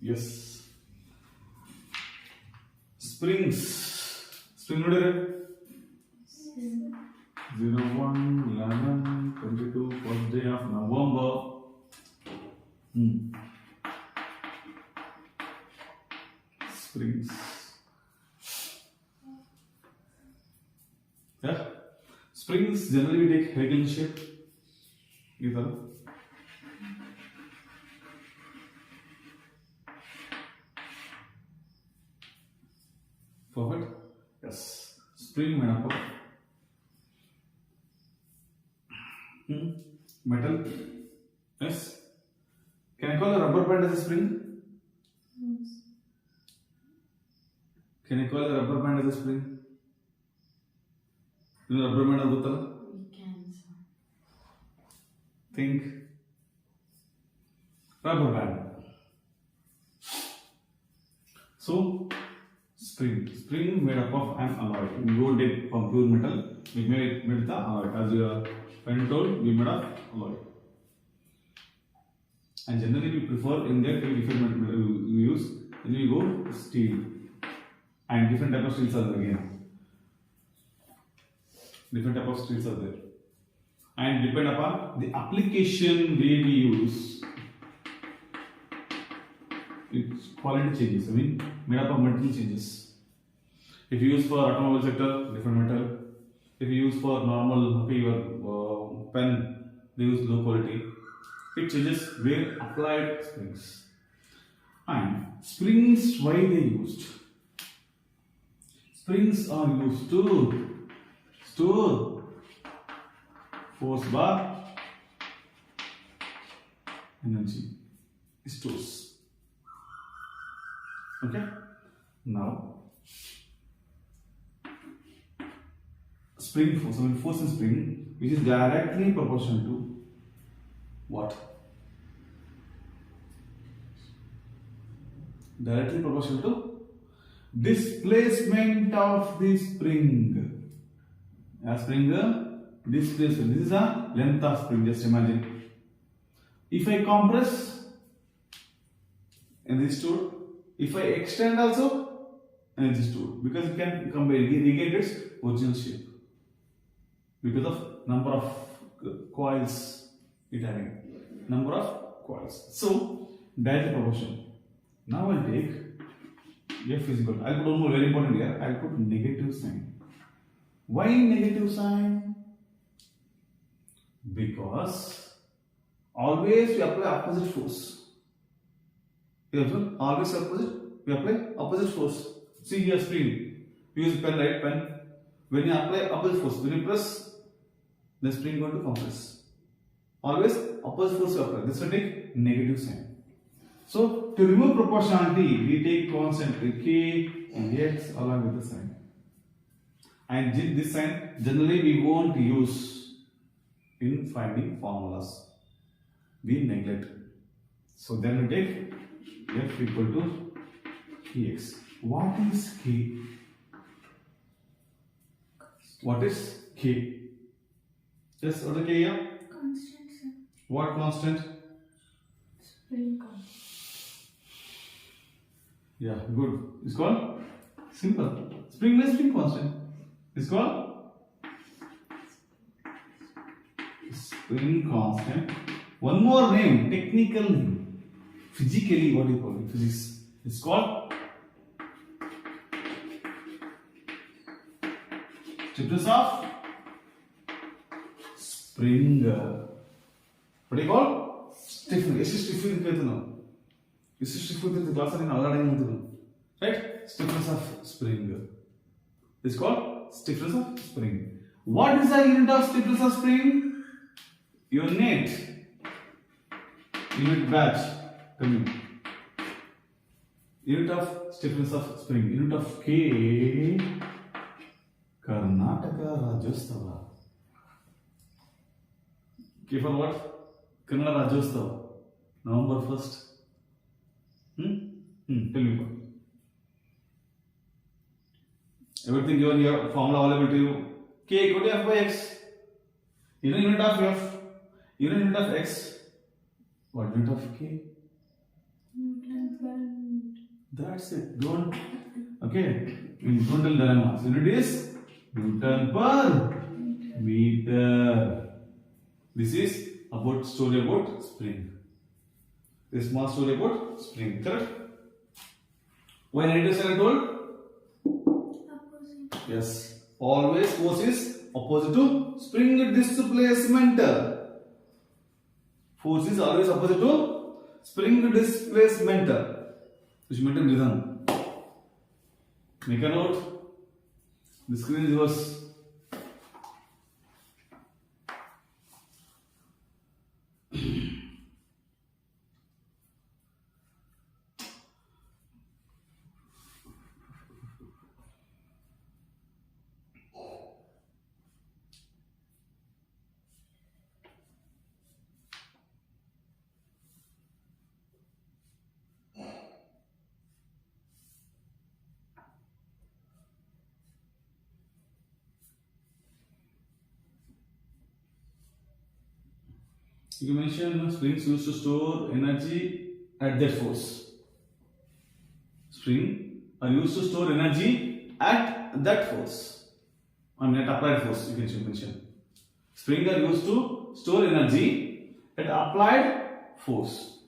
Yes. Springs. Spring noted. 0, 1, 11, 22, first day of November. Springs. Yeah. Springs generally we take helical shape. Either. Perfect. Yes. Spring made up of metal. Yes. Can I call a rubber band as a spring? Yes. Can I call a rubber band as a spring? You know rubber band agutala? We can, sir. Think. Rubber band. So, spring made up of an alloy. We won't take from pure metal. We made the alloy. As your friend told, we made of alloy. And generally we prefer in that different metal we use. Then we go steel. And different type of steels are there again. Different type of steels are there. And depend upon the application way we use, its quality changes. I mean, made up of metal changes. If you use for automobile sector, different metal. If you use for normal your pen, they use low quality. It changes where applied springs. And springs, why they used? Springs are used to store force bar energy. Stores. Okay? Now, spring force, I mean force in spring, which is directly proportional to what? Directly proportional to displacement of the spring. A spring displacement. This is a length of spring. Just imagine. If I compress, energy stored. If I extend also, energy stored. Because it can regain its original shape. Because of number of coils it having. Number of coils. So, directly proportional. Now I'll take F is equal to, I'll put one more very important here, I'll put negative sign. Why negative sign? Because always we apply opposite force. You observe? Always we apply opposite force. See here spring. Use pen, right pen. When you apply opposite force, when you press, the spring going to compress. Always opposite force you apply. This will take negative sign. So, to remove proportionality, we take constant k and x along with the sign. And this sign generally we won't use in finding formulas. We neglect. So, then we take f equal to kx. What is k? What is k? Yes, what is k here? Constant, sir. What constant? Spring constant. Yeah, good. It's called simple. Spring constant. It's called spring constant. One more name, technical name. Physically, what do you call it? Physics. It's called stiffness of spring. What do you call? Stiffness. Stiffness. This is stiffness in the class and right? Stiffness of spring. It's called stiffness of spring. What is the unit of stiffness of spring? Unit batch. Coming. Unit of stiffness of spring. Unit of K. Karnataka Rajyostava. K for what? Kannada Rajyostava. November 1st. Tell me what. Everything given here, formula available to you. K equal to f by x. You know unit of f. You know unit of x. What unit of k? Newton current. That's it. Don't. Okay. Don't tell dilemma. So it is Newton per meter. This is about story about spring. This small story about spring. Correct? When it is told? Opposite. Yes. Always force is opposite to spring displacement. Force is always opposite to spring displacement. Which meant rhythm. Make a note. The screen is yours. You mentioned springs used to store energy at their force. Springs are used to store energy at that force. I mean at applied force, you can mention. Springs are used to store energy at applied force.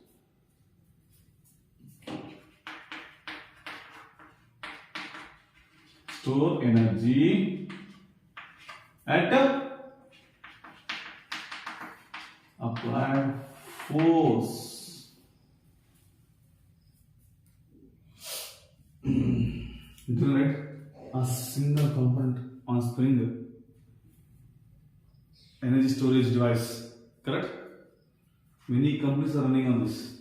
Store energy at applied force. Right? A single component on spring energy storage device. Correct? Many companies are running on this.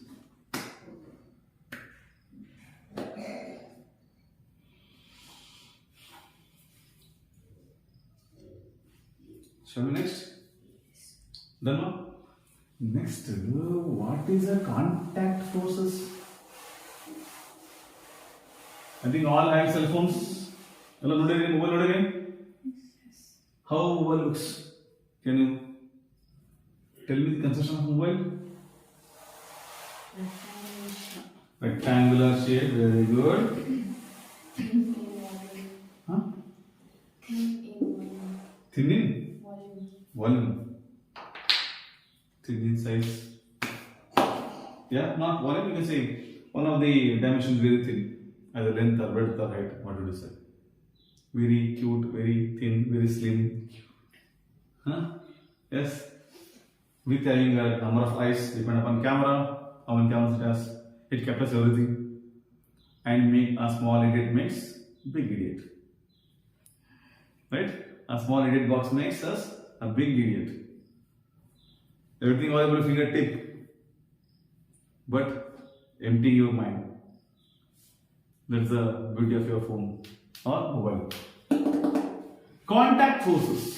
Shall we next? Done now? Next, what is a contact forces? I think all have cell phones. Hello, mobile again. How mobile looks? Can you tell me the construction of mobile? Rectangular shape. Very good. Huh? Thin in volume. Thin in size. Yeah, not volume. You can say one of the dimensions very thin, either length or width or height. What would you say? Very cute, very thin, very slim. Huh? Yes. With having a number of eyes, depend upon camera, how many cameras it has. It captures everything. And make a small idiot makes big idiot. Right? A small idiot box makes us a big idiot. Everything available fingertip, but empty your mind. That's the beauty of your phone or mobile. Contact forces.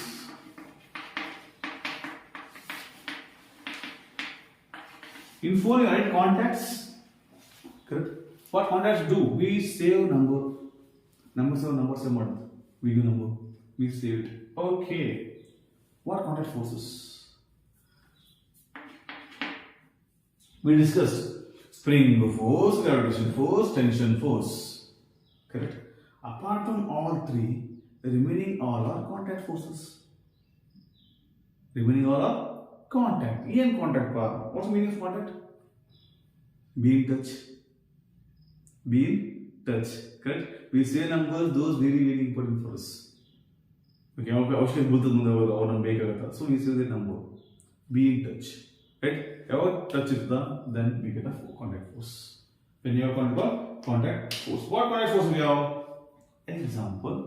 In phone, you write contacts. Correct. What contacts do? We save number. Numbers are month. We give number. We save it. Okay. What contact forces? We discussed spring force, gravitation force, tension force. Correct. Apart from all three, the remaining all are contact forces. Remaining all are contact. EM contact power. What's the meaning of contact? Be in touch. Be in touch. Correct. We say numbers, those very important for us. Okay, so we say the number. Be in touch. Right? Ever touch it, then we get a contact force. When you have contact force. What contact force we have? Example,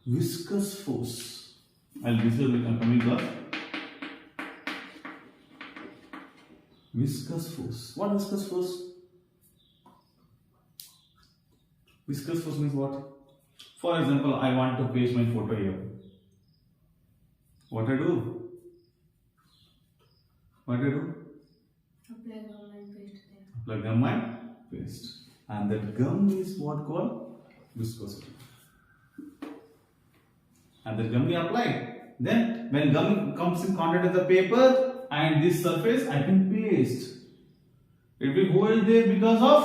viscous force. I'll discuss in the coming class. Viscous force. What is viscous force? Viscous force means what? For example, I want to paste my photo here. What I do? Apply gum and paste there. Apply gum and paste. And that gum is what called viscosity. And that gum we apply. Then when gum comes in contact with the paper and this surface, I can paste. It will hold there because of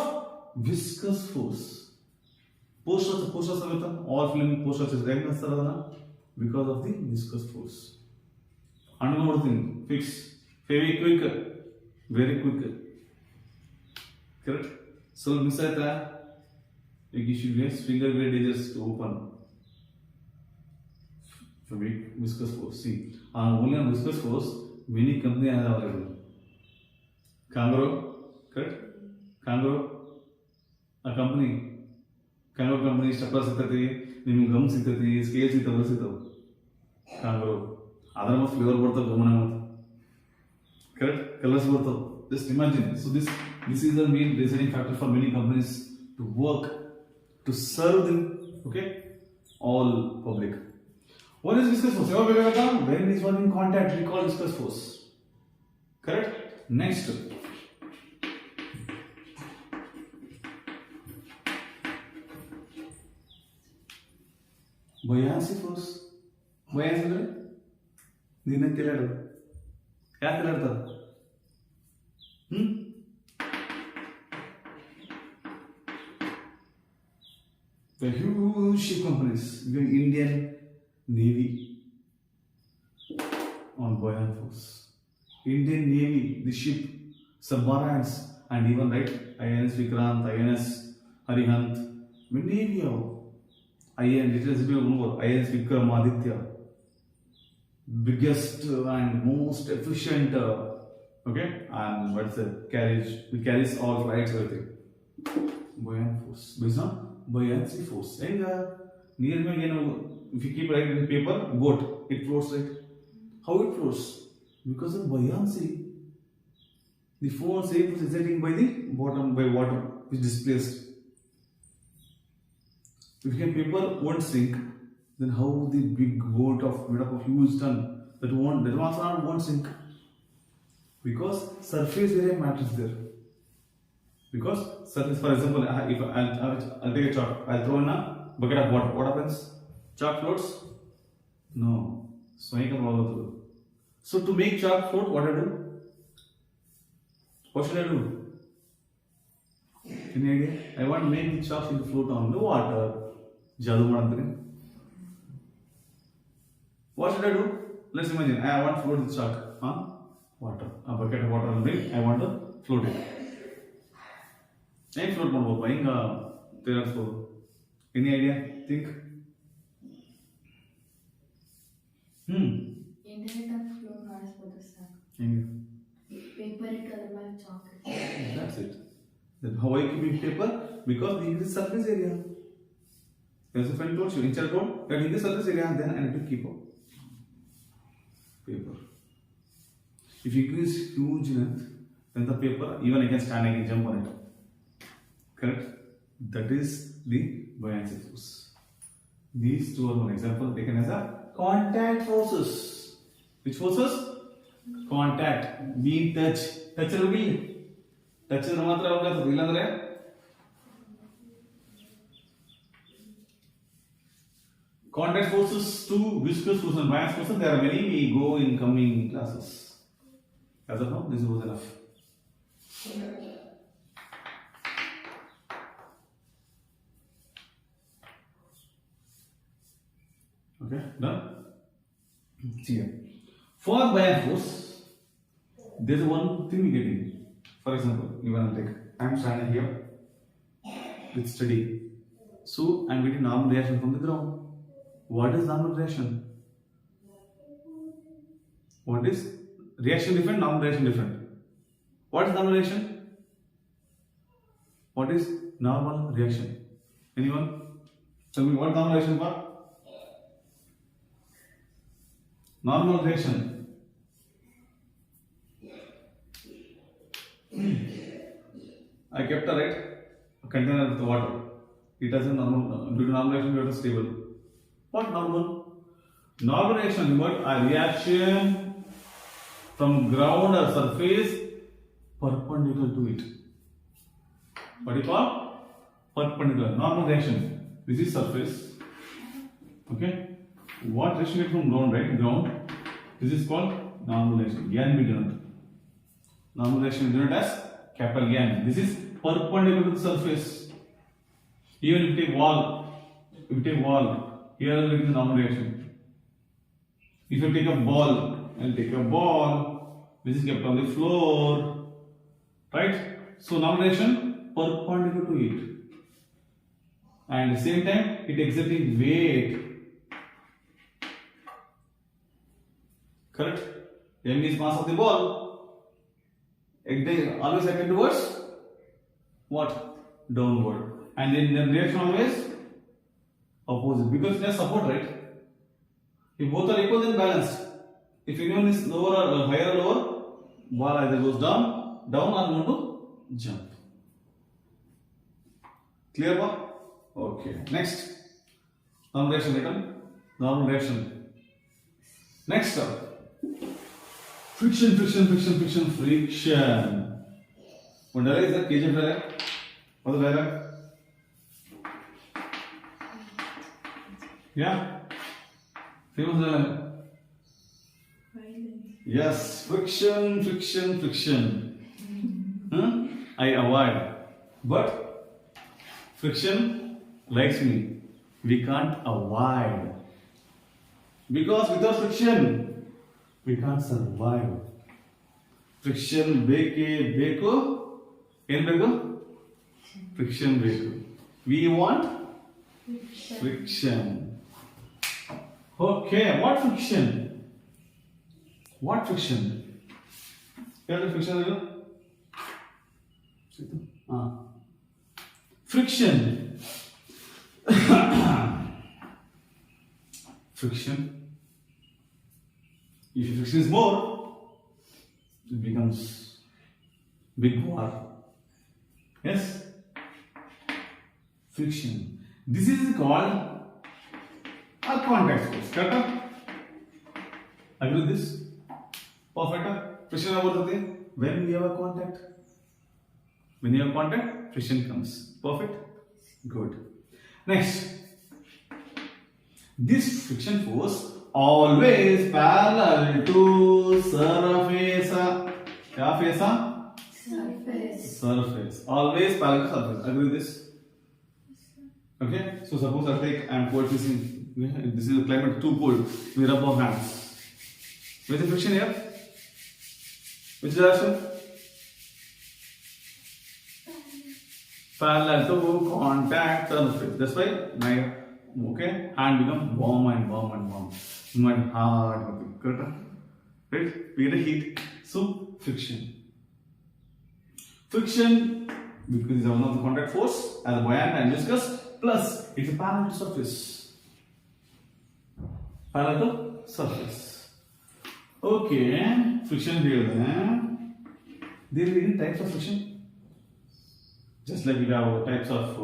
viscous force. Posters all film posters is because of the viscous force. And one more thing, fix very quick. Correct? So miss that you should get finger grade edges to open. For viscous force. See, only on viscous force, many companies are available. Kangaroo, correct? Kangaroo, a company. Kangaroo company staples sittati, niಮಗೆ gum ಸಿಗ್ತತಿ, scale ಸಿಗ್ತಾವ. Kangaroo. ಅದರ ಮತ್ತೆ flavour ಬರ್ತವೆ ಗಮನ ಮತ್ತೆ. Correct? Colors ಬರ್ತವೆ. Just imagine. So this is the main deciding factor for many companies to work, to serve them, okay, all public. What is viscous force? When it is one in contact, we call viscous force. Correct? Next. Buoyancy force. Buoyancy ಅಂದ್ರೆ ನೀನು ತಿಳಿಯೋದು ಯಾಕೆ ತಿಳಿಯೋದು The huge ship companies, the Indian Navy on buoyant force. Indian Navy, the ship, submarines, and even right, INS Vikrant, INS Arihant, Navy. INS Vikramaditya, biggest and most efficient, okay, and what's the carriage? It carries all flights, everything. Buoyant force, based on buoyancy force. And near me, if you keep writing in paper, boat, it floats, right? How it floats? Because of buoyancy. The force is exerting by the bottom, by water, which is displaced. If your paper won't sink, then how the big boat made up of huge ton that won't sink? Because surface area matters there. Because surface, for example, if I'll take a chalk, I'll throw in a bucket of water. What happens? Chalk floats? No. So to make chalk float, what I do? What should I do? Any idea? I want to make the chalk into float on the water. Jadu madantane. What should I do? Let's imagine I want to float the chalk on water. A bucket of water will bring. I want to float it. I float ಮಾಡಬಹುದು ಹಿಂಗ ತೇರಿಸಬಹುದು. Any idea? Think. Internet float ಮಾಡಿಸಬಹುದು sir. Paper it ಅದ್ರ ಮೇಲೆ chalk. That's it. Then how I keep paper? Because this is surface area. There's a friend told you, teacher told that in this surface area, then I need to keep a paper. If you increase huge length, then the paper, even I can stand, I can jump on it. Correct? That is the buoyancy force. These two are one example taken as a contact forces. Which forces? Contact. Being touch. Touch will be. Touch is not contact forces to viscous force and buoyant forces. There are many. We go in coming classes. As of now, this was enough. Okay, done. See here. For buoyant force, there is one thing we get in. For example, even I am standing here with steady. So I am getting normal reaction from the ground. What is normal reaction? What is reaction different? Normal reaction different. What is normal reaction? What is normal reaction? Anyone? Tell me what is normal reaction for? Normal reaction. I kept a container with water. It has a normal, due to normal reaction, it is stable. What normal? Normal reaction, but a reaction from ground or surface perpendicular to it. What do you call? Perpendicular. Normal reaction. This is surface. Okay. What reaction is from ground, right? Ground. This is called normal reaction. Normal reaction is denoted as capital N. This is perpendicular to the surface. Even if you take wall, here it is normal direction. If you take a ball, I'll take a ball, this is kept on the floor, right? So normal direction perpendicular to it. And at the same time, it exerting weight. Correct? M is mass of the ball. Always acting towards what? Downward. And then the reaction always opposite. Because they are support, right? If both are equal, then balanced. If anyone is lower or higher or lower, ball either goes down or going to jump. Clear, ba? Okay. Next. Normal reaction written. Normal reaction. Next up. Friction. One dialogue is that KGF dialogue. What is the dialogue? Yeah? Famous dialogue. Yes. Friction. I avoid. But friction likes me. We can't avoid. Because without friction, we can't survive. Friction ಬೇಕು. ಏನು ಬೇಕು? Friction ಬೇಕು. We want friction. Okay, what friction? What friction? What friction is friction. Friction. If friction is more, it becomes big war. Yes? Friction. This is called a contact force. Correct? Agree with this? Perfect. Friction about the when we have a contact. When you have contact, friction comes. Perfect? Good. Next. This friction force always parallel to surface. क्या face? Surface. Always parallel to surface. Agree with this? Okay. So suppose I am coefficient. This is a climate 2 pole. We rub our hands. Where is the friction here? Which direction? Parallel to contact surface. That's why my hand becomes warm and movement hard. Correct? Right? We get a heat. So friction. Friction, because it's one of the contact force as buoyant and viscous, plus it's a parallel to surface. Parallel to surface. Okay, friction here. There are many types of friction. Just like we have types of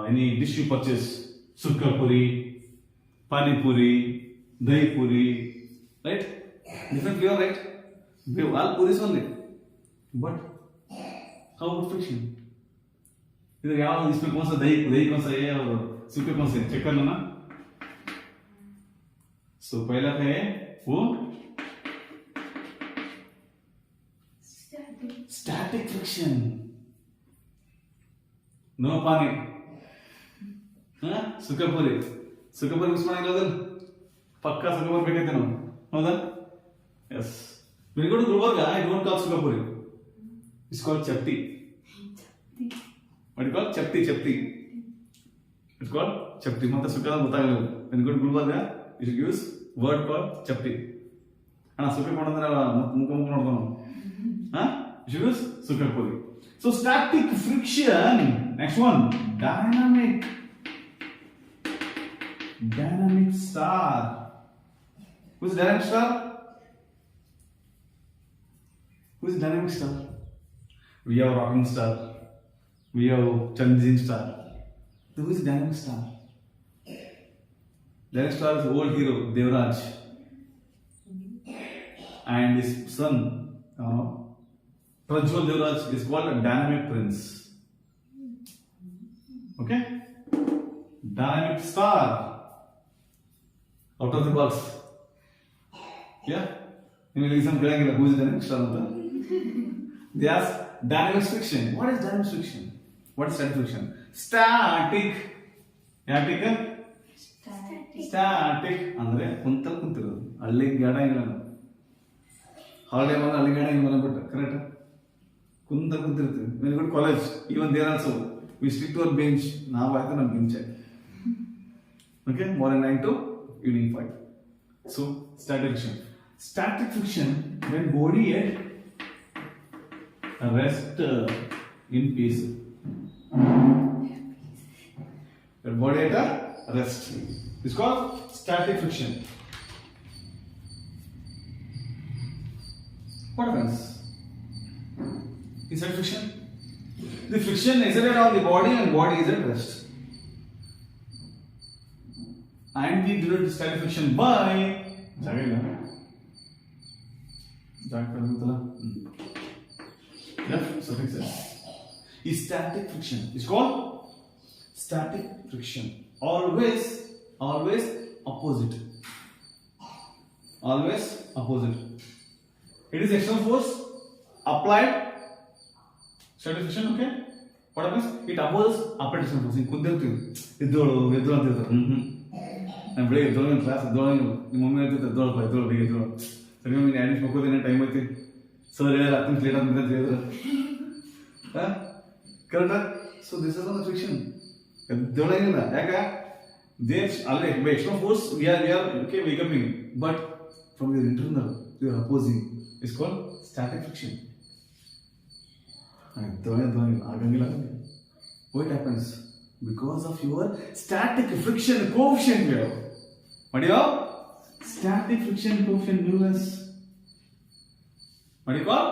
any dish you purchase, sukka puri, pani puri, dahi puri, right? Different flavor, right? We have all puris only. But how about friction? इधर यहाँ इसमें कौन सा दही कौन सा है और सूखे कौन से चेक कर लो ना. So पहला है वो static friction. No pani. हाँ सूखे पूरी उसमें नहीं लोगन पक्का सूखे पूरी बैठे थे ना होगा. Yes. When you go to Gulbarga, I don't call सूखे पूरी. It's called chapti. What do you call chapti? It's called chapti. मतलब सुखा बता गया. When you go to Gulbarga, you should use word called chapti. हाँ सुखे पढ़ने ना मुकम्मल पढ़ने ना. हाँ you should use सुखे पूरी. So static friction. Next one, dynamic star. Who's dynamic star? Who's dynamic star? We have rocking star. We have changing star. So who is dynamic star? Dynamic star is old hero Devraj, and his son Prajwal Devraj is called a dynamic prince. Okay? Dynamic star. Out of the box. Yeah? You will exam who is dynamic star? They ask dynamic friction. What is dynamic friction? What is static friction? Static. Static. ಅಂದ್ರೆ ಕುಂತಿರೋದು ಹಳ್ಳಿ ಗಾಡ ಇಲ್ಲ holiday ಬಂದ್ರೆ ಹಳ್ಳಿ ಗಾಡ ಇಲ್ಲ ಬಿಟ್ಟು correct ಕುಂತಿರ್ತೀವಿ very good college even there also we stick to our bench ನಾವು ಆಯ್ತು ನಮ್ಮ bench okay morning 9 to evening 5. So static friction when body at rest in peace. When body at a rest is called static friction. What happens in static friction? The friction exerted on the body and body is at rest. And we denote static friction by suffix S. Is static friction. It's called static friction. Always opposite. Always opposite. It is external force applied. Static friction, okay? What happens? It opposes applied external force. In kundirthivi. Eddolu ಅಂತ ಹೇಳ್ತಾರೆ. ನಾನು ಬೆಳಿಗ್ಗೆ ಎದ್ದೋಳಂಗೆ class ಎದ್ದೋಳಂಗೆ ನಿಮ್ಮ mummy ಹೇಳ್ತಿರ್ತಾರೆ ಎದ್ದೋಳು ಬೇಗ ಎದ್ದೋಳು ಸರಿ mummy ಡ್ಯಾನಿಷ್ ಮಕ್ಕೋದೇನೆ ಟೈಮ್ ಐತಿ ಸರ್ ಹೇಳಿದ್ರೆ 10 ನಿಮಿಷ ಲೇಟ್ ಆಗ್ತದೆ ಅಂತ ಹೇಳಿದ್ರೆ ಕರೆಕ್ಟಾ so this is on friction ಎದ್ದೋಳಂಗಿಲ್ಲ ಯಾಕೆ ದೇಶ್ ಅಲ್ಲೇ by external force we are okay we coming but from your internal you are opposing is called static friction ಎದ್ದೋಳಂಗಿಲ್ಲ ಆಗಂಗಿಲ್ಲ what happens because of your static friction coefficient here. What do you call? Static friction coefficient mu s. What do you call?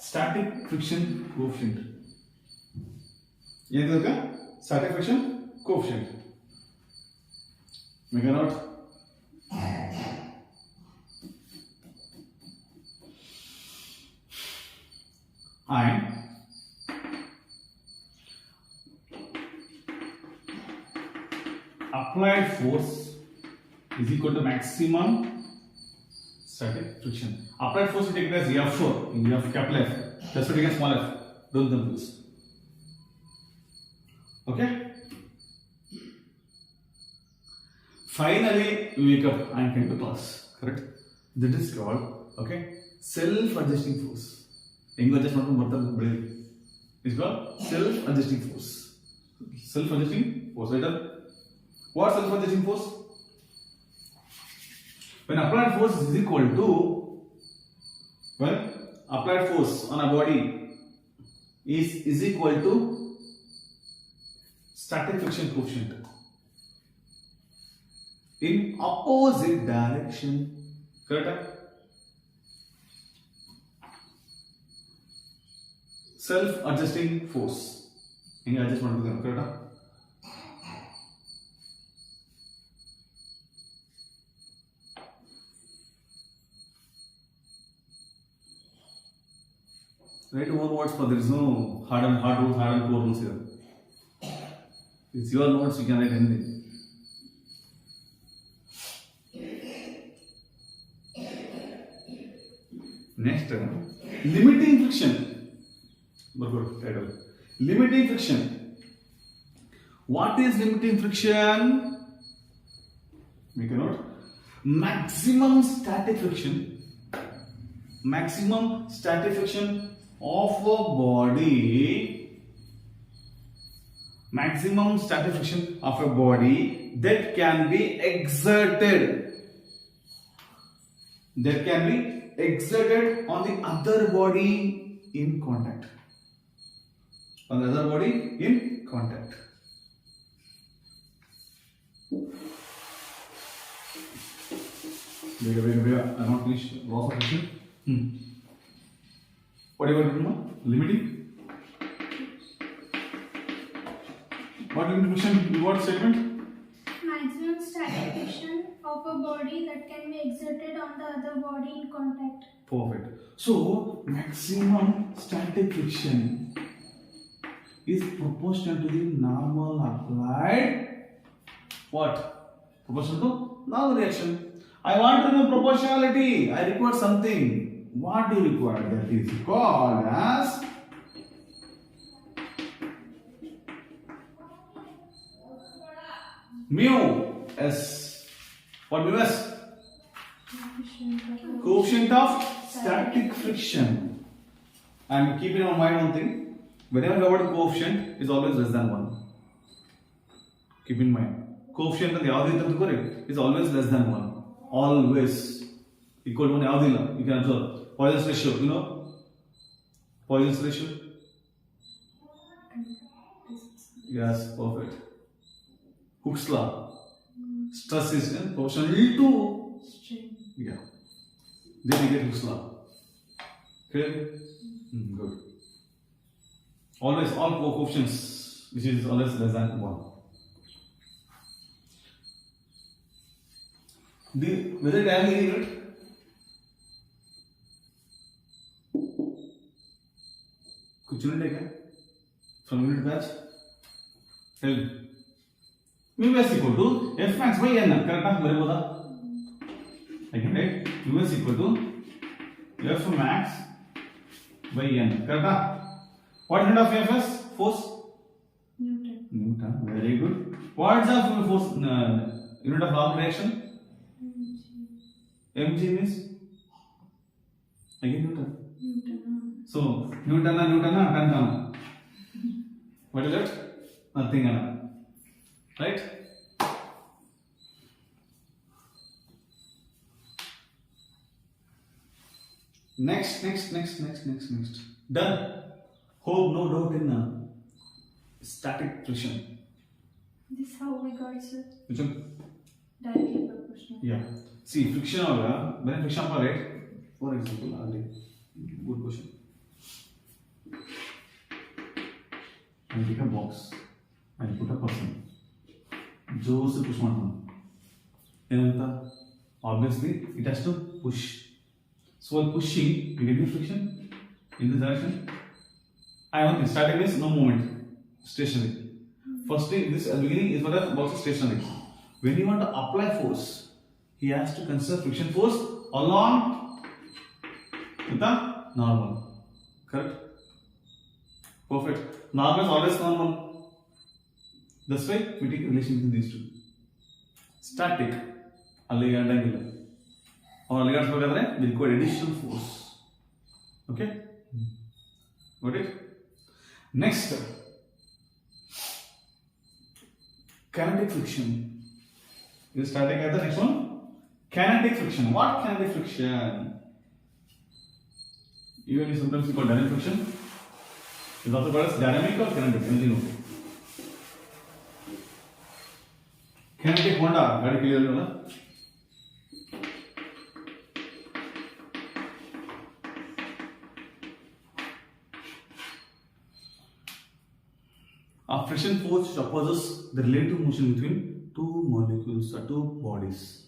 Static friction coefficient. ಏನು ಗೊತ್ತಾ? Static friction coefficient. Make a note. And applied force is equal to maximum static friction. Applied force we take it as F4 in F capital F. That's what we get small f. Don't confuse. Okay. Finally, we wake up and came to class. Correct. That is called self-adjusting force. English adjust not to it's called self-adjusting force. Self-adjusting force. Right? What is self-adjusting force? When applied force is equal to applied force on a body is equal to static friction coefficient in opposite direction. Correct? Self-adjusting force. Inga adjust madukudana correct? Write more words, but there is no hard and rules, hard and core rules here. It's your notes, you can write anything. Next, limiting friction. Good title. Limiting friction. What is limiting friction? Make a note. Maximum static friction. Maximum static friction of a body, maximum static friction of a body that can be exerted on the other body in contact. On the other body in contact. Wait, I'm not finished. Loss of friction. What do you want to know? Limiting? What limiting friction? What statement? Maximum static friction of a body that can be exerted on the other body in contact. Perfect. So, maximum static friction is proportional to the normal applied what? Proportional to normal reaction. I want to know proportionality. I require something. What do you require? That is called as Mu S. What mu S? Coefficient of Coefficient of static friction. And keep in mind one thing. Whenever the word coefficient is always less than 1. Keep in mind. Coefficient is always less than 1. Always. Equal to 1. You can observe. Poisson's ratio. You know? Poisson's ratio. Yes, perfect. Hooke's law. Stress is proportional to. strain. Yeah. Then you get Hooke's law. Clear? Good. Always all coefficients, which is always less than 1. Whether it has any unit? कुछ unit है क्या? From unit batch? Tell me. Mu S equal to F max by N. Correct? मेरे बोला. Again, right? Mu S equal to F max by N. Correct? What unit of Fs? Force? Newton. Newton. Very good. What is the force? Unit of law of reaction? mg means? Again Newton. Newton. So Newton, Newton. What is it? Nothing. Right? Next. Done. Hope no doubt in static friction. This how we got it. Which one? Directly proportional. Yeah. See, friction hoga, when friction per rate, for example, good question. I take a box, I put a person. Joe push one. Obviously, it has to push. So while pushing, you get friction in this direction. I want this. Static means no movement, stationary. First thing, this beginning is what a box is stationary. When you want to apply force, he has to consider friction force along with the normal. Correct? Perfect. Normal is always normal. That's why we take a relation between these two. Static, alligator angular. Or alligator we require additional force. Okay? Got it? Next, kinetic friction. Is static at the next one? Kinetic friction. What kinetic friction? Even sometimes called dynamic friction. Is also called as dynamic or kinetic. Anything okay. Kinetic Honda, very clear. A friction force which opposes the relative motion between two molecules or two bodies.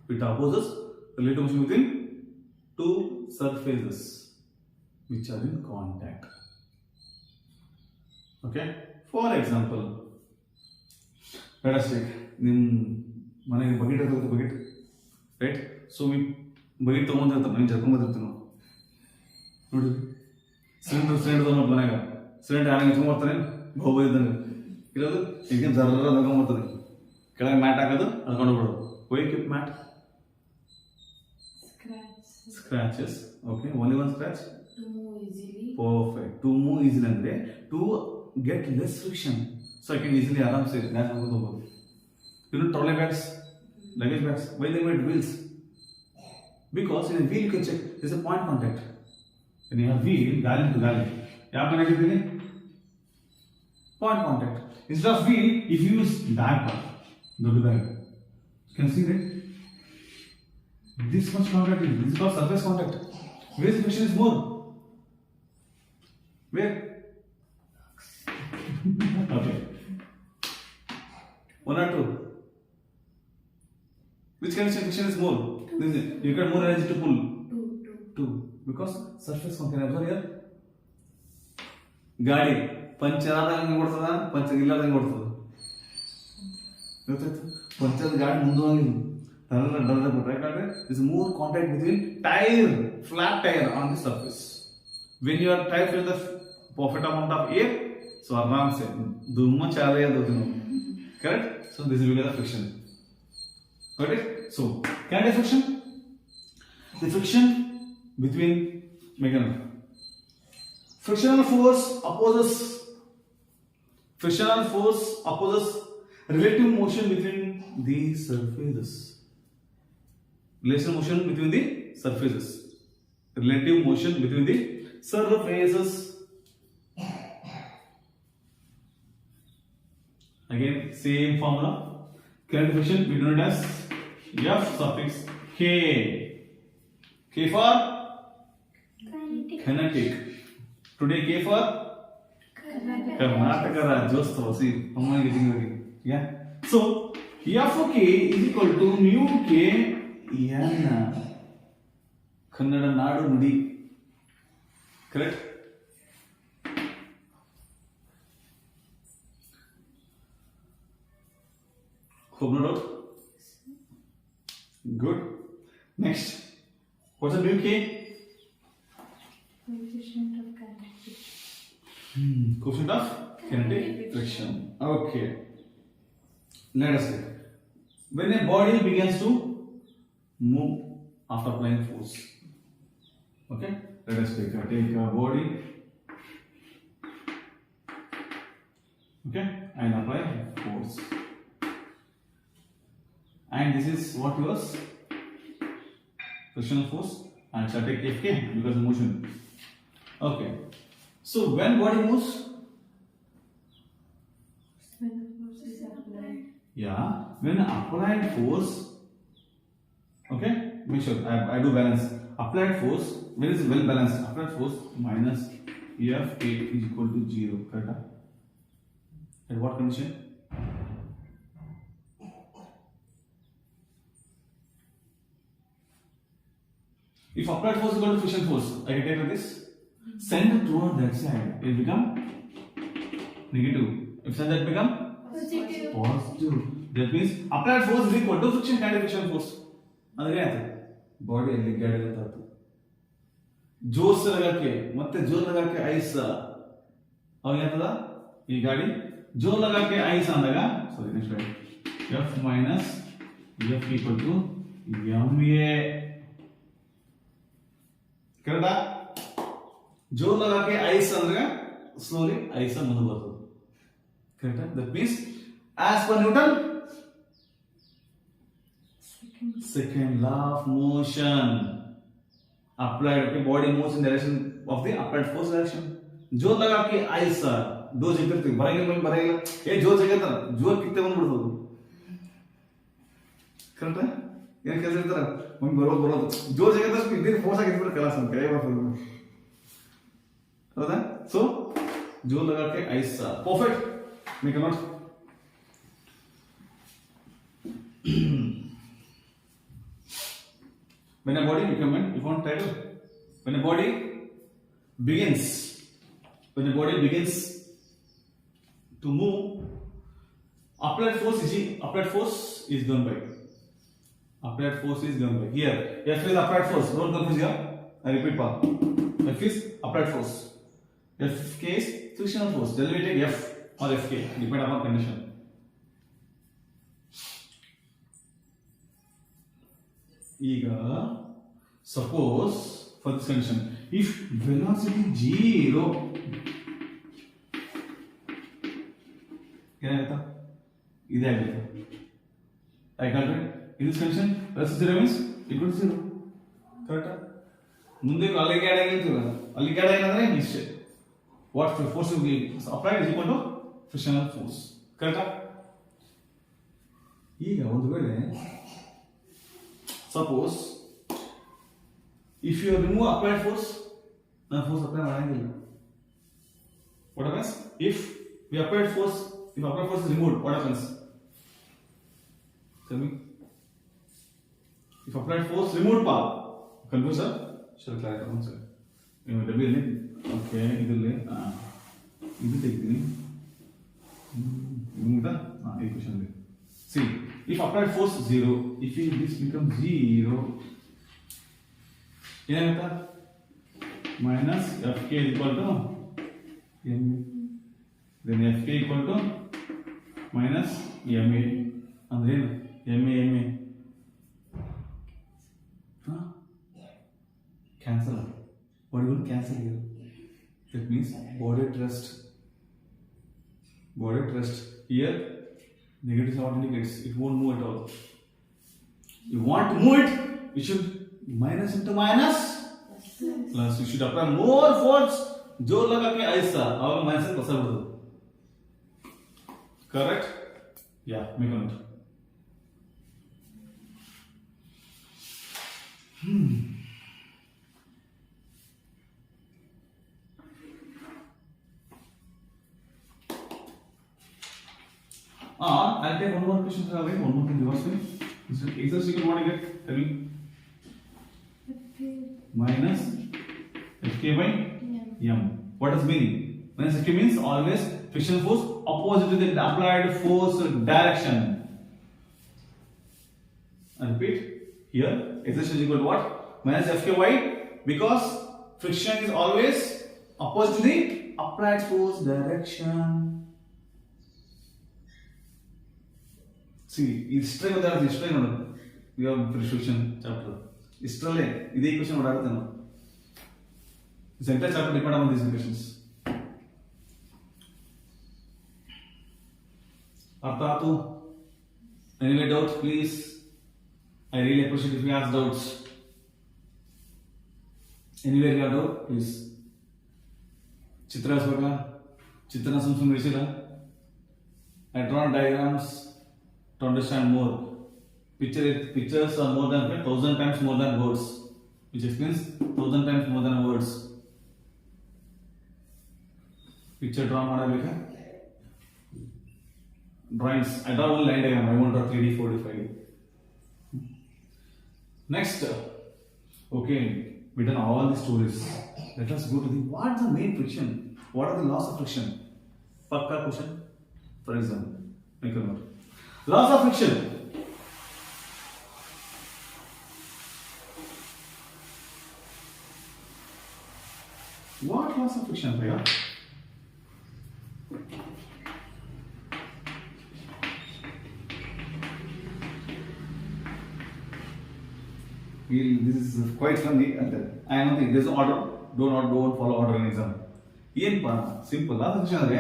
It opposes the relative motion between two surfaces which are in contact. Okay? For example, let us take bucket, right? So we bucket cylinder Why keep mat? Scratches. Okay, only one scratch? To move easily. Perfect. To move easily and to get less friction. So I can easily aram say you know trolley bags, luggage bags, why they made wheels? Because in a wheel you can check there is a point contact. When you have wheel, gallon to gallon. Point contact. Instead of wheel, if you use bag, you can see that this much contact is this is called surface contact. Where is the friction is more? Where? Okay. One or two? Which kind of friction is more? You get more energy to pull. Two. Because surface contact. Observe here. ಗಾಡಿ puncture ಆದಾಗ ಹೆಂಗೆ ಕೊಡ್ತದ puncture ಇಲ್ಲದಾಗ ಹೆಂಗೆ ಕೊಡ್ತದ ಗೊತ್ತಾಯ್ತು puncture ಗಾಡಿ ಮುಂದೋಗಿಲ್ಲ dull ಬಿಟ್ರೆ ಯಾಕಂದ್ರೆ this more contact between tyre flat tyre on the surface when you are tyre with the perfect amount of air so ಆರಾಮ್ ಸೆ ದುಮ್ಮ ಚಾಲೆ ಅದು Correct? So this will be the friction. Got it? So kinetic friction. The friction between mechanism. Frictional force opposes relative motion between the surfaces. Relative motion between the surfaces. Relative motion between the surfaces. Again, same formula. Kinetic friction we denote as F suffix K. K for kinetic. Today K for Karnataka Rajyostava. See, how am I getting ready? Yeah. So Fk is equal to mu K N. Kannada Nadu Nudi. Correct? Hope no doubt. Good. Next. What's the mu K? Coefficient of kinetic friction. Coefficient of kinetic friction. Okay. Let us take. When a body begins to move after applying force. Okay. Let us take a body. Okay. And apply force. And this is what yours? Frictional force. And shall take Fk because of motion. Okay. So when body moves, When the force is applied. yeah, when applied force, okay, make sure I do balance. Applied force, when it is well balanced, applied force minus Fk is equal to 0. Correct? At what condition? If applied force is equal to friction force, I can take like this. Send toward that side, it will become negative. If send that become Positive. positive. That means applied force is equal to friction kinetic friction force. Body ಅಲ್ಲಿ ಗಾಡಿ ಅಂತ ಜೋರ್ से लगा के ಮತ್ತೆ जोर लगा के ऐसा अब ಏನಾಗ್ತದ ಈ ಗಾಡಿ जोर लगा के ऐसा ಅಂದಾಗ ಸಾರಿ next F minus F equal to ma ಕರೆಕ್ಟಾ जोर लगा के ऐसा अंदर slowly ऐसा ಮುಂದೆ ಬರ್ತದೆ ಕರೆಕ್ಟಾ that means as per Newton second law of motion applied, okay, body moves in direction of the applied force direction. जोर लगा के ऐसा दो जगह तक बरेगा ये जोर जगह तर जोर कितने बंद बढ़ो करता है ये कैसे तरह मम्मी बरो जोर जगह तक इधर फोर्स आके इधर क्लास में क्या बात होता है सो जोर लगा के ऐसा perfect make note when a body if you want title when a body begins to move applied force is done by here F is applied force don't confuse here I repeat pa F is applied force Fk is frictional force generally take F or Fk depend upon condition Ega, suppose for this condition, if velocity 0, I calculate in this condition velocity 0 means equal to 0. Correct? ಮುಂದೆ ಅಲ್ಲಿಗೆ add ಆಗಿರ್ತೀವಲ್ಲ ಅಲ್ಲಿಗೆ add ಆಗಿದ್ರೆ ಇಷ್ಟೇ what force will be applied is equal to frictional force. Correct? ಈಗ ಒಂದು ವೇಳೆ suppose if you remove applied force now force apply ಮಾಡಂಗಿಲ್ಲ what happens if applied force is removed what happens tell me if applied force removed pa confuse sir shall clarify one sir ನೀವು ಡಬ್ಬಿ ಇಲ್ಲಿ okay ಇದರಲ್ಲಿ ಇದು ತೆಗಿತೀನಿ ನಿಮ್ಗೆ ಈ question ಇದೆ see if applied force 0 if this becomes 0 ಏನಾಗುತ್ತಾ minus Fk is equal to m then Fk equal to minus ma ಅಂದ್ರೆ ಏನು ma cancel. What do you want cancel here? That means body at rest. Here negative what indicates it won't move at all. You want to move it, you should minus into minus plus. You should apply more force. जोर लगा के ऐसा और minus से पसर दो. Correct? Yeah, make a note. I'll take one more question. One more thing. Exercise you want to get? Tell me. Minus Fk by m. What does meaning? Minus Fk means always frictional force opposite to the applied force direction. I repeat. Here, exercise is equal to what? Minus Fky, because friction is always opposite to the applied force direction. See, history of that history we have friction chapter. History, this equation what are this entire chapter depend on these equations. Arthatu, any doubts, please? I really appreciate if you ask doubts. Anywhere you have doubt, please. Chitras baka, chitra sum risila. I draw diagrams to understand more. Pictures are more than 1,000 times more than words, which explains 1,000 times more than words. Picture draw madalika. Drawings. I draw one line diagram. I won't draw 3D, 4D, 5D. Next, okay, we done all the stories. Let us go to the what's the main friction? What are the laws of friction? Pakka question. For example, make a note. Laws of friction. What laws of friction, Priya? This is quite funny. I don't think there's order. Don't follow order in exam. Simple. Laws of friction andre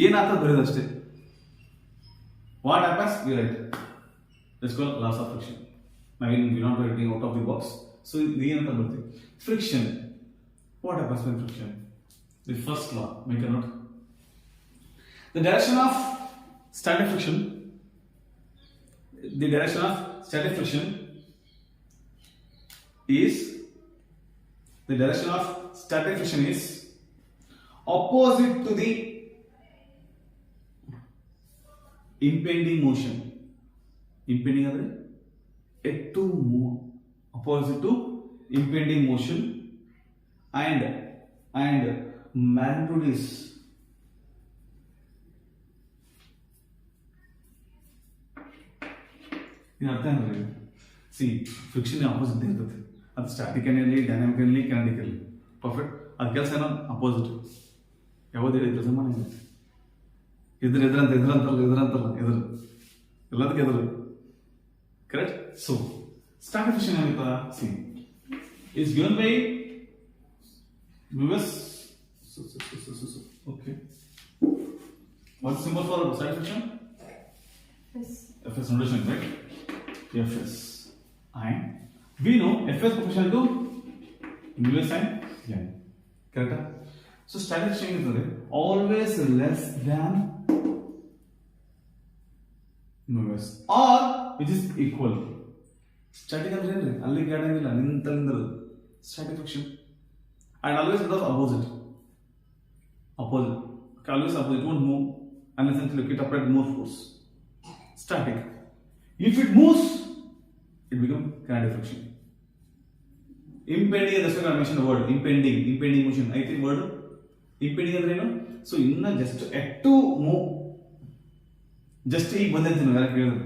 ಏನು ಆಗ್ತದೆ ಬರೆಯೋದು ಅಷ್ಟೇ. What happens? You write. Let's call laws of friction. Again, we're not writing out of the box. So the ಏನಂತ ಬರ್ತೀವಿ? Friction. What happens when friction? The first law. Make a note. The direction of static friction. The direction of static friction is opposite to the impending motion. Impending andre to move opposite to impending motion and magnitude is in ಅರ್ಥ ಅಂದ್ರೆ C friction opposite ಇರ್ತದೆ. ಅದು static ಏನಿರಲಿ, dynamic ಇರಲಿ, kinetic ಇರಲಿ, perfect. ಅದು ಕೆಲಸ ಏನೋ opposite. ಯಾವ್ದು ಹೇಳಿದ್ರೆ ಸಮಾನ ಇರುತ್ತೆ. ಎದುರಂತಲ್ಲ ಎಲ್ಲದಕ್ಕೆ ಎದುರು. ಕರೆಕ್ಟ್. ಸೊ ಸ್ಟಾಟಿಕ್ ಫ್ರಿಕ್ಷನ್ ಏನಾಗುತ್ತಾ? C is given by Lewis. Okay. What's the symbol for static friction? Fs notation, right? Fs. And we know Fs proportional to Lewis and Young. Correct? So static friction is always less than Lewis or which is equal. Static ಅಂದ್ರೆ ಅಲ್ಲಿ ಗಾಡಂಗಿಲ್ಲ, ನಿಂತಲ್ಲಿಂದಲ್ಲ static friction. And always it does opposite. Always opposite. It won't move unless until you apply more force. Static. If it moves, it becomes kinetic friction. Impending, that's why I mentioned the word impending motion. I think word impending ಅಂದ್ರೆ ಏನು? So ಇನ್ನ just to move. Just ಈಗ ಬಂದೆ ಅಂತ ಯಾರು ಕೇಳಿದ್ರು.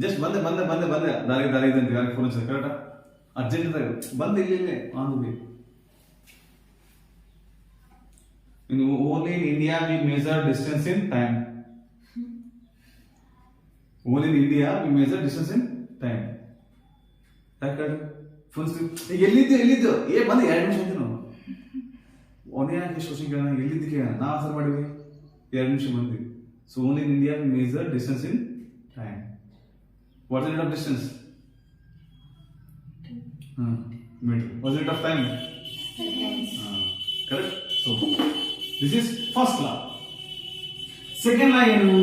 Just ಬಂದೆ ದಾರಿ ಇದೆ ಅಂತ ಯಾರು ಫೋನ್ ಹಚ್ಚಿದ್ರು. ಕರೆಕ್ಟಾ? ಅರ್ಜೆಂಟ್ ಇದ್ದಾಗ ಬಂದೆ ಇಲ್ಲೇ on the way. Only in India we measure distance in time. Only in India we measure distance in time. First, ಎಲ್ಲಿದ್ದು ಬಂದು 2 ನಿಮಿಷ ಅಂತ ನಾವು ಒಂದೇ ಕ್ವಶನ್ ಕೇಳೋಣ ಎಲ್ಲಿದ್ದು ಕೇಳೋಣ ನಾ ಆನ್ಸರ್ ಮಾಡಿವಿ 2 ನಿಮಿಷ ಬಂದ್ವಿ. So only in India we measure distance in time. What's the unit of distance? Meter. What's the unit of time? Seconds. Correct. So this is first law. Second law ಏನು?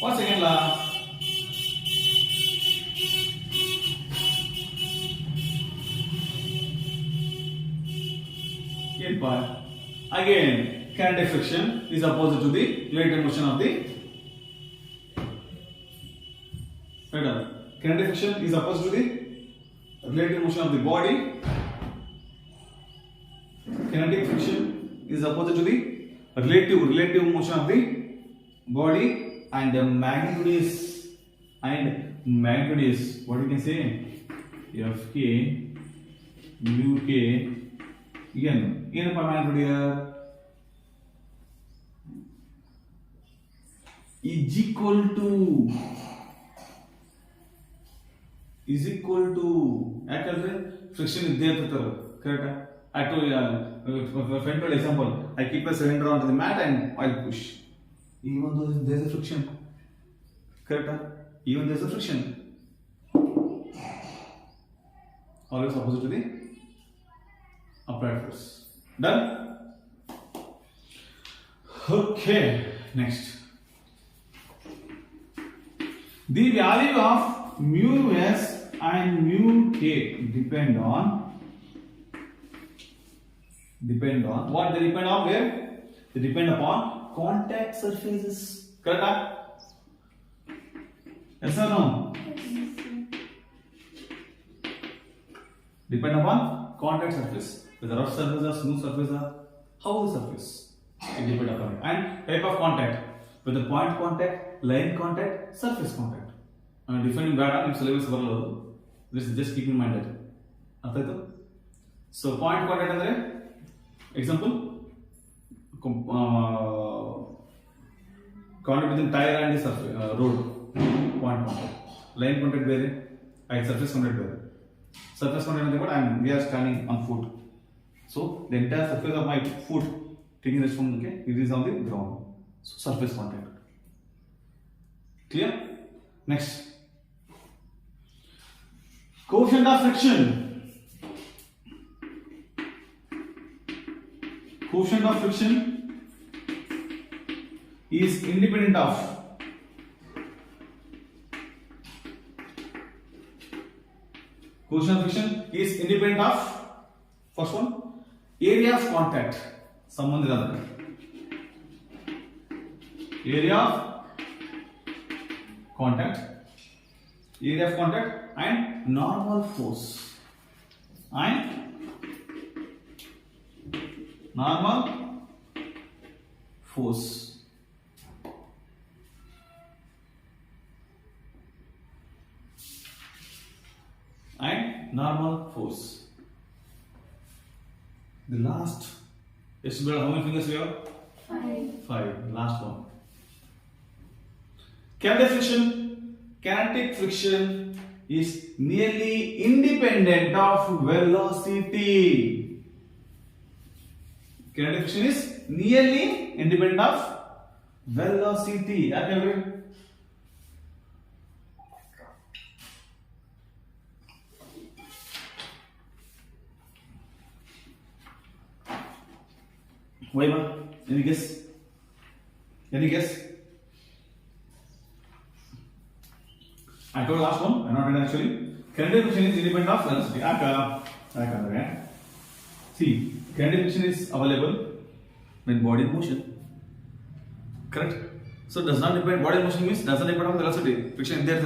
What second law? Again, kinetic friction is opposite to the relative motion of the. Kinetic friction is opposite to the relative motion of the body. Kinetic friction is opposite to the relative motion of the body, and the magnitude is what you can say Fk mu k. Again, ಏನಪ್ಪ magnitude here is equal to ಯಾಕಂದ್ರೆ friction ಇದ್ದೇ ಇರ್ತಾರೆ ಕರೆಕ್ಟಾ. I told you friend example, I keep a cylinder onto the mat and I'll push, even though there's a friction, correct? Even there's a friction, always opposite to the upright force. Done? Okay, next. The value of mu s and mu k depend on what they depend on. Where they depend upon contact surfaces, correct? Yes or no? Depend upon contact surface, whether rough surface or smooth surface or how the surface, it depend upon it. And type of contact, whether point contact, line contact, surface contact. Different ಬೇಡ ನಿಮ್ಮ syllabus ಬರಲ್ಲ, just keep in mind that. ಅರ್ಥ ಆಯ್ತು? So point contact ಅಂದ್ರೆ example, contact between tire and the surface, road, point contact. Line contact ಬೇರೆ, surface contact ಬೇರೆ. Surface contact ಅಂದ್ರೆ what we are standing on foot, so the entire surface of my foot taking rest from it is on the ground, so surface contact. Clear? Next, coefficient of friction. Coefficient of friction is independent of first one, area of contact. ಸಂಬಂಧ ಇರೋದು area of contact and normal force and normal force. The last, how many fingers we have? 5. Last one. Kinetic friction is nearly independent of velocity. Kinetic friction is nearly independent of velocity. Why not? Any guess? I told last one, I not read actually. Kinetic friction is independent of velocity. See, kinetic friction is available when body in motion. Correct? So does not depend, body in motion means doesn't depend on velocity. Friction is there.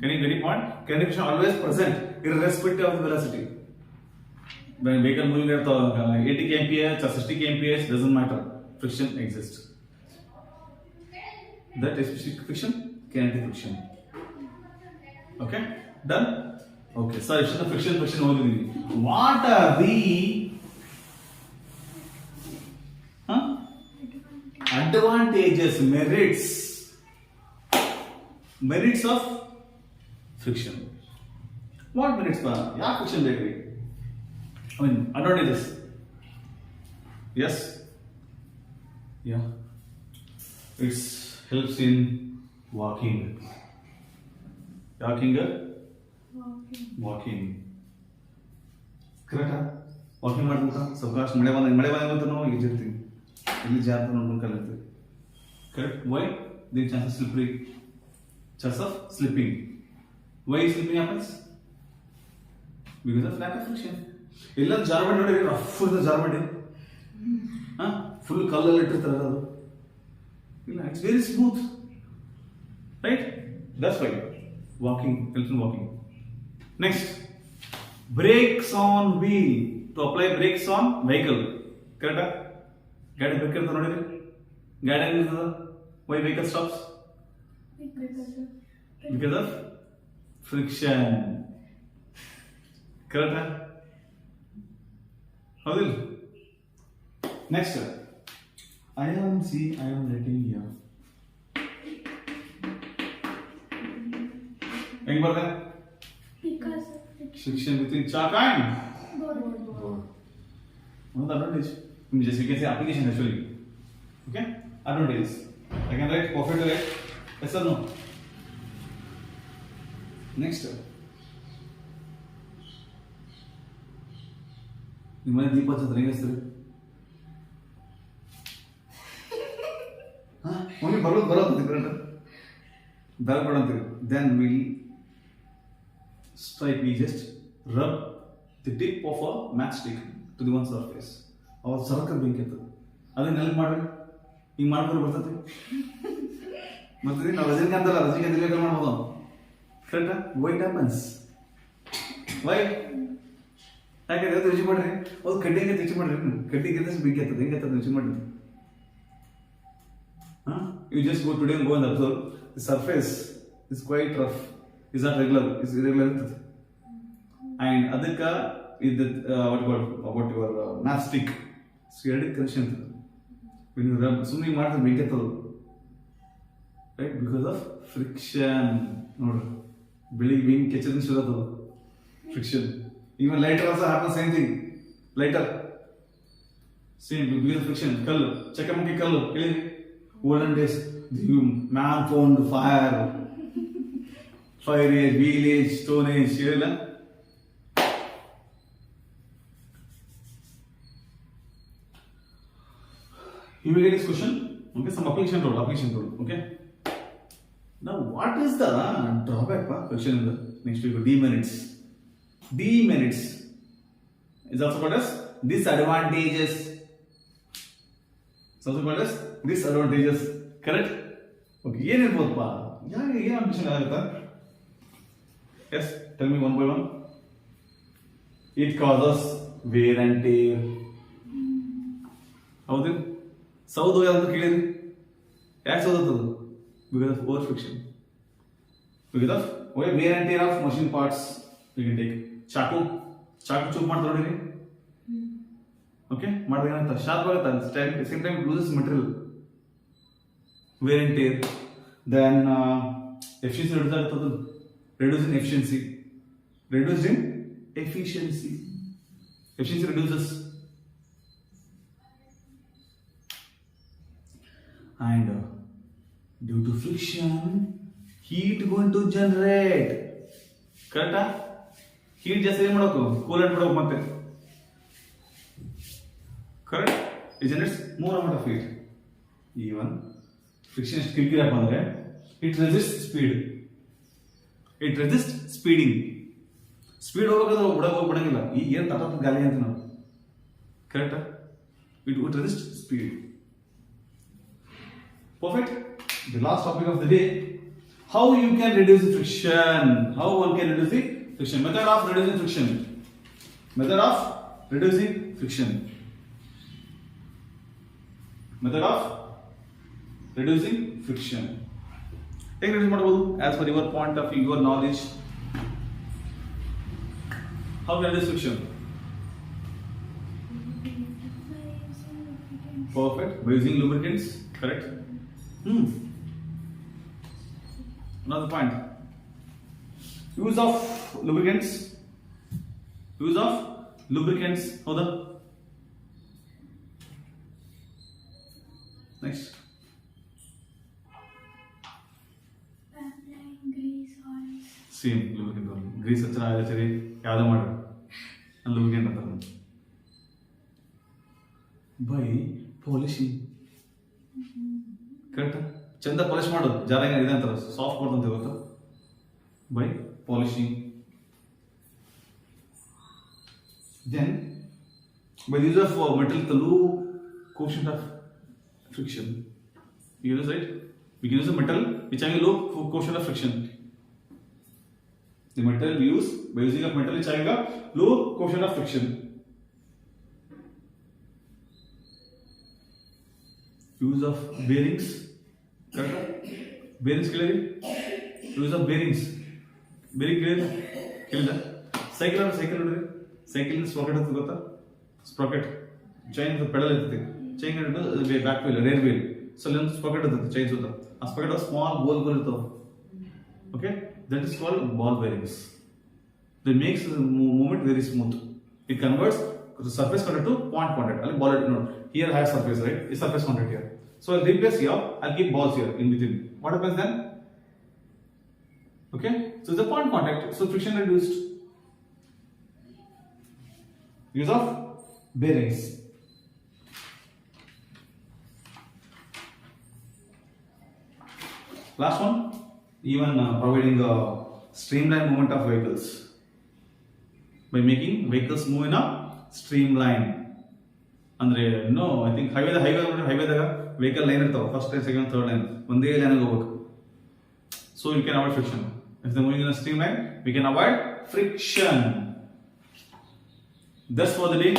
Can you get it point? Kinetic friction always present irrespective of the velocity. When vehicle moving at 80 kmph or 60 kmph, doesn't matter. Friction exists. That is friction, kinetic friction. Okay, done. Okay, sorry, friction only. What are the advantages, merits merits of friction. What merits pa? Yeah, friction degree. I mean, advantages. Yes. Yeah. It helps in walking. Walking. Correct? Walking ಮಾಡ್ಬಿಟ್ಟ ಸಾವಕಾಶ ಮಳೆ ಬಂದ ನಾವು ಈಗ ಇರ್ತೀವಿ ಇಲ್ಲಿ ಜಾರ್ತ ನೋಡ್ಕೊಂಡು ಕಲಿತೀವಿ. Correct? Why? The chance of slippery. Chance of slipping. Why slipping happens? Because of lack of friction. ಎಲ್ಲ ಜಾರ್ಬಂಡಿ ನೋಡಿ ರಫ್ ಇರ್ತದೆ ಜಾರ್ಬಂಡಿ. ಫುಲ್ ಕಲ್ಲಲ್ಲಿ ಇಟ್ಟಿರ್ತಾರೆ ಅದು. ಇಲ್ಲ, it's very smooth. Right? That's why walking helps in walking. Next, brakes on wheel. To apply brakes on vehicle. Correct? ಗಾಡಿ break ಇರ್ತದೆ ನೋಡಿದ್ರೆ ಗಾಡಿ ಏನಿರ್ತದೆ? Why vehicle stops? Because of friction. Correct? ಹೌದಿಲ್ಲ? Next, I am writing here. ಹೆಂಗ್ ಬರ್ತದೆ? Because of Friction between chalk and board. one of the advantage. Just we can say application actually. Okay? Advantages. I can write perfectly right. Yes or no? Next. ನಿಮ್ಮನೆ ದೀಪ ಹಚ್ಚಿದ್ರೆ ಹೆಂಗೆ ಹಚ್ತಾರೆ? Mummy ಬರೋದು correct ಬೇಡ ಅಂತೀವಿ. Then we just rub the tip of a matchstick to the one surface. ಅವಾಗ circle ಬೆಂಕಿ ಇರ್ತದೆ. ಅದನ್ನ ನೆನಪು ಮಾಡ್ರಿ. ಹಿಂಗೆ ಮಾಡ್ಕೊಂಡು ಬರ್ತದೆ. ಮತ್ತೆ ನಾವು ರಜನಿಕಾಂತ್ ಮಾಡ್ಬೋದು. ಕರೆಕ್ಟಾ? Why it happens? ವೈ? ಯಾಕಂದ್ರೆ ಅದು ರುಚಿ ಮಾಡ್ರಿ. ಅದು ಕಡ್ಡಿಗೆ ರುಚಿ ಮಾಡ್ರಿ. ಕಡ್ಡಿಗೆ ಬೆಂಕಿ ಆಗ್ತದೆ. ಹೆಂಗೆ ಆಗ್ತದೆ ರುಚಿ ಮಾಡ್ರಿ? You just go today and go and observe. The surface is quite rough. It's not regular. It's irregular. And adaka is the what you call about your matchstick. So you had connection. When you rub, sumni maadre ಬೆಂಕಿ ಆಗ್ತದೆ. Right? Because of friction. ನೋಡ್ರಿ ಬೆಳಿಗ್ಗೆ ಬೆಂಕಿ ಕೆಚ್ಚದಿಂದ ಶುರು ಆಗ್ತದೆ. Friction. Even lighter also happens same thing. Lighter. Same because of friction. Kallu. Chakamuki kallu. Olden days, the man found fire age, wheel age, stone age, ಎಲ್ಲ. You will get this question. Okay, some application rule. Okay. Now, what is the drawback? Question in the next week. Demerits. Demerits is also called as disadvantages. It's also called as disadvantages. Correct? Okay, ಏನಿರ್ಬೋದಪ್ಪ? ಏನು ambition ಆಗುತ್ತಾ? Yes, tell me one by one. It causes wear and tear. ಹೌದು? ಸೌದು ಯಾವ್ದು ಕೇಳಿದ್ರಿ? ಯಾಕೆ ಸೌದತ್ತದು? Because of over friction. Because of wear and tear of machine parts. You can take ಚಾಕು ಚೂಪ್ ಮಾಡ್ತಾರೆ ನೋಡಿರಿ. Okay, ಮಾಡಿದ್ರೆ ಏನಾಗ್ತದೆ? ಶಾರ್ಪ್ ಆಗುತ್ತೆ. Same time loses material. Wear and tear. Then efficiency reduce ಆಗುತ್ತದೆ. Reduce in efficiency. Efficiency reduces. And due to friction, heat going to generate. Correct? Heat just ಏನು ಮಾಡಬೇಕು? Coolant ಮಾಡಬೇಕು ಮತ್ತೆ. Correct? It generates more amount of heat. Even friction ಎಷ್ಟು ಕಿರಿಕಿರಿ ಅಂದ್ರೆ it resists speed. It resists speeding. Speed ಹೋಗಬೇಕಾದ್ರೆ ಬಿಡಂಗಿಲ್ಲ. ಈ ಏನು ತಟದ ಗಾಳಿ ಅಂತ ನಾವು. Correct? It would resist speed. Perfect. The last topic of the day: how you can reduce the friction. How one can reduce the friction? Method of reducing friction. Method of reducing friction. Method of reducing friction. ಹೇಗೆ reduce ಮಾಡಬಹುದು? As per your point of view, your knowledge. How can reduce friction? Perfect. By using lubricants. Correct. Another point. Use of lubricants. Use of lubricants. Howda? Next. Applying grease oils. Same lubricant only. Grease hachara oil hachari yavada maadu. And lubricant antaru. By polishing. Correct? ಚಂದ polish ಮಾಡೋದು ಜಾರಾಗ ಇದೆ ಅಂತಾರ soft ಮಾಡೋದು ಗೊತ್ತಾ by polishing then by the use of metal the low coefficient of friction you use right we can use a metal which having a low coefficient of friction the metal we use by using a metal which having a low coefficient of friction use of bearings correct bearings clear use of bearings bearing clear clear cycle sprocket ಅಂತ ಗೊತ್ತಾ sprocket chain pedal ಇರ್ತದೆ chain ಇರುತ್ತೆ back wheel rear wheel so ಅಲ್ಲಿ ಒಂದು sprocket ಇರ್ತದೆ chain ಸುತ್ತ ಆ sprocket small ball ಇರ್ತವೆ okay that is called ball bearings that makes the movement very smooth it converts the surface contact to point contact ಅಲ್ಲಿ ball no here I have surface right is surface contact here so I'll replace here I'll keep balls here in between what happens then okay so the point contact so friction reduced use of bearings last one even providing a streamlined movement of vehicles by making vehicles move in a streamline andre no I think highway daga vehicle line irtava first line second third line onde line age hogabeku so you can avoid friction if they are moving in a streamline we can avoid friction that's for the day